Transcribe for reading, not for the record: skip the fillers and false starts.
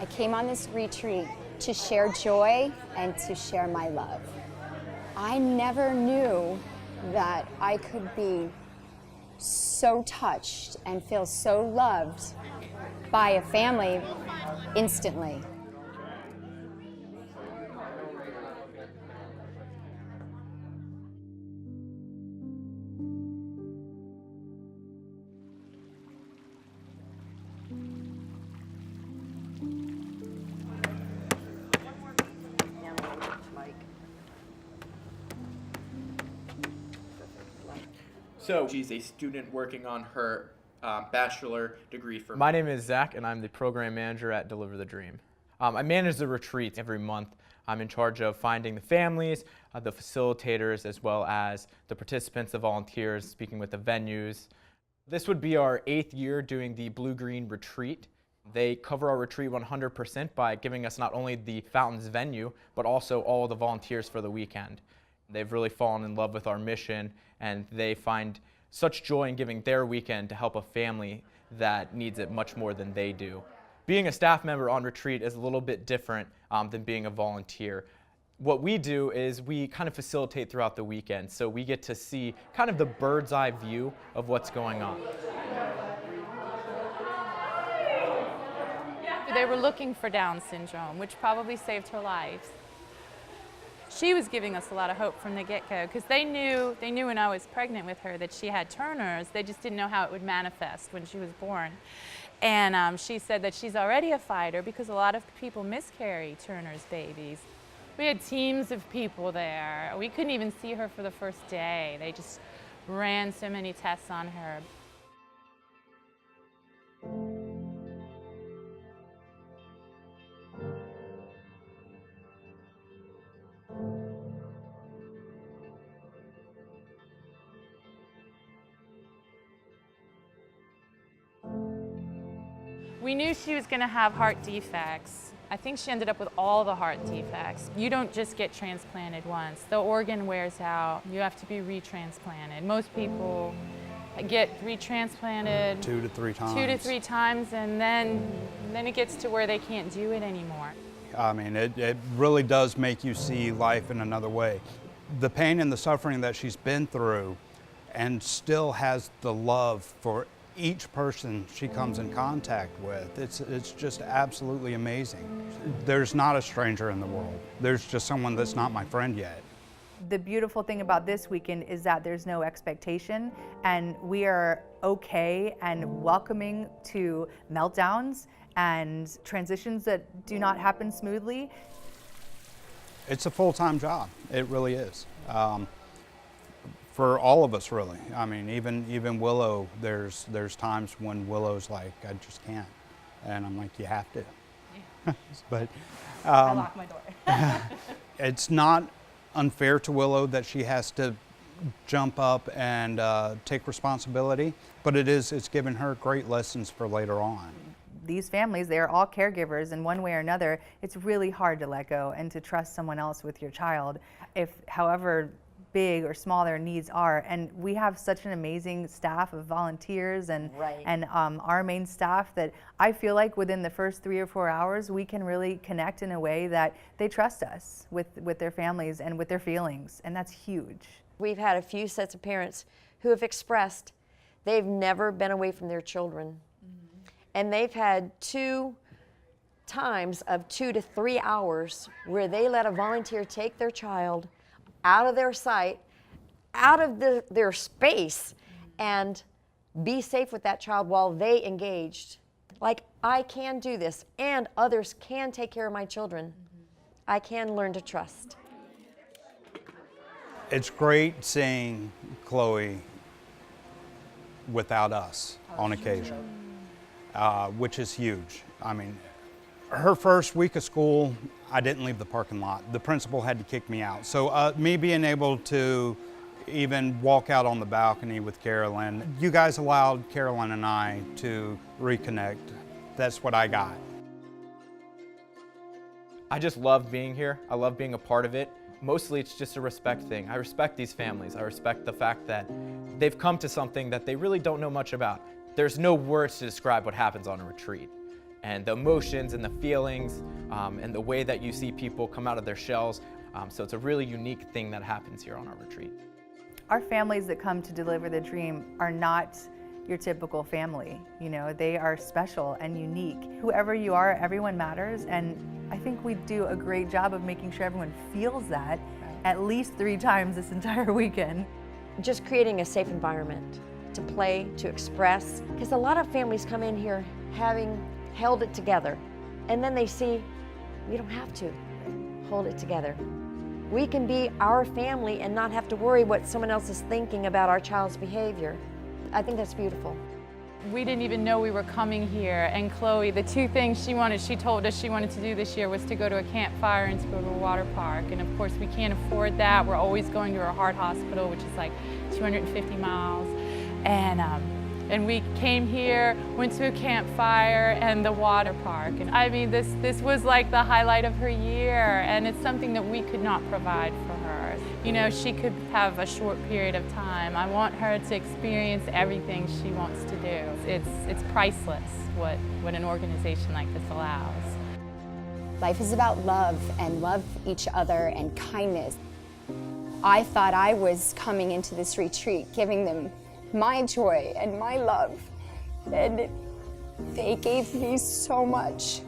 I came on this retreat to share joy and to share my love. I never knew that I could be so touched and feel so loved by a family instantly. So she's a student working on her bachelor degree for. My name is Zach, and I'm the program manager at Deliver the Dream. I manage the retreats every month. I'm in charge of finding the families, the facilitators, as well as the participants, the volunteers, speaking with the venues. This would be our 8th year doing the Blue-Green Retreat. They cover our retreat 100% by giving us not only the Fountains venue, but also all the volunteers for the weekend. They've really fallen in love with our mission, and they find such joy in giving their weekend to help a family that needs it much more than they do. Being a staff member on retreat is a little bit different than being a volunteer. What we do is we kind of facilitate throughout the weekend, so we get to see kind of the bird's eye view of what's going on. They were looking for Down syndrome, which probably saved her life. She was giving us a lot of hope from the get-go because they knew when I was pregnant with her that she had Turner's. They just didn't know how it would manifest when she was born. And she said that she's already a fighter because a lot of people miscarry Turner's babies. We had teams of people there. We couldn't even see her for the first day. They just ran so many tests on her. We knew she was going to have heart defects. I think she ended up with all the heart defects. You don't just get transplanted once. The organ wears out. You have to be retransplanted. Most people get retransplanted 2 to 3 times. 2 to 3 times, and then it gets to where they can't do it anymore. I mean, it really does make you see life in another way. The pain and the suffering that she's been through, and still has the love for each person she comes in contact with. It's just absolutely amazing. There's not a stranger in the world. There's just someone that's not my friend yet. The beautiful thing about this weekend is that there's no expectation, and we are okay and welcoming to meltdowns and transitions that do not happen smoothly. It's a full-time job. It really is. For all of us, really. I mean, even Willow, there's times when Willow's like, I just can't. And I'm like, you have to. Yeah. But I lock my door. it's not unfair to Willow that she has to jump up and take responsibility, but it's given her great lessons for later on. These families, they are all caregivers in one way or another. It's really hard to let go and to trust someone else with your child, if however big or small their needs are. And we have such an amazing staff of volunteers and our main staff that I feel like within the first 3 or 4 hours we can really connect in a way that they trust us with their families and with their feelings, and that's huge. We've had a few sets of parents who have expressed they've never been away from their children. And they've had 2 times of 2 to 3 hours where they let a volunteer take their child out of their sight, out of their space, and be safe with that child while they engaged. Like, I can do this, and others can take care of my children. I can learn to trust. It's great seeing Chloe without us on occasion, which is huge. I mean, her first week of school, I didn't leave the parking lot. The principal had to kick me out. So me being able to even walk out on the balcony with Carolyn, you guys allowed Carolyn and I to reconnect. That's what I got. I just love being here. I love being a part of it. Mostly it's just a respect thing. I respect these families. I respect the fact that they've come to something that they really don't know much about. There's no words to describe what happens on a retreat. and the emotions and the feelings and the way that you see people come out of their shells. So it's a really unique thing that happens here on our retreat. Our families that come to Deliver the Dream are not your typical family. You know, they are special and unique. Whoever you are, everyone matters, and I think we do a great job of making sure everyone feels that at least 3 times this entire weekend. Just creating a safe environment to play, to express, because a lot of families come in here having held it together, and then they see we don't have to hold it together. We can be our family and not have to worry what someone else is thinking about our child's behavior. I think that's beautiful. We didn't even know we were coming here, and Chloe, the 2 things she told us she wanted to do this year was to go to a campfire and to go to a water park. And of course we can't afford that. We're always going to a heart hospital, which is like 250 miles. And we came here, went to a campfire and the water park. And I mean, this was like the highlight of her year, and it's something that we could not provide for her. You know, she could have a short period of time. I want her to experience everything she wants to do. It's priceless what an organization like this allows. Life is about love and love each other and kindness. I thought I was coming into this retreat giving them my joy and my love, and they gave me so much.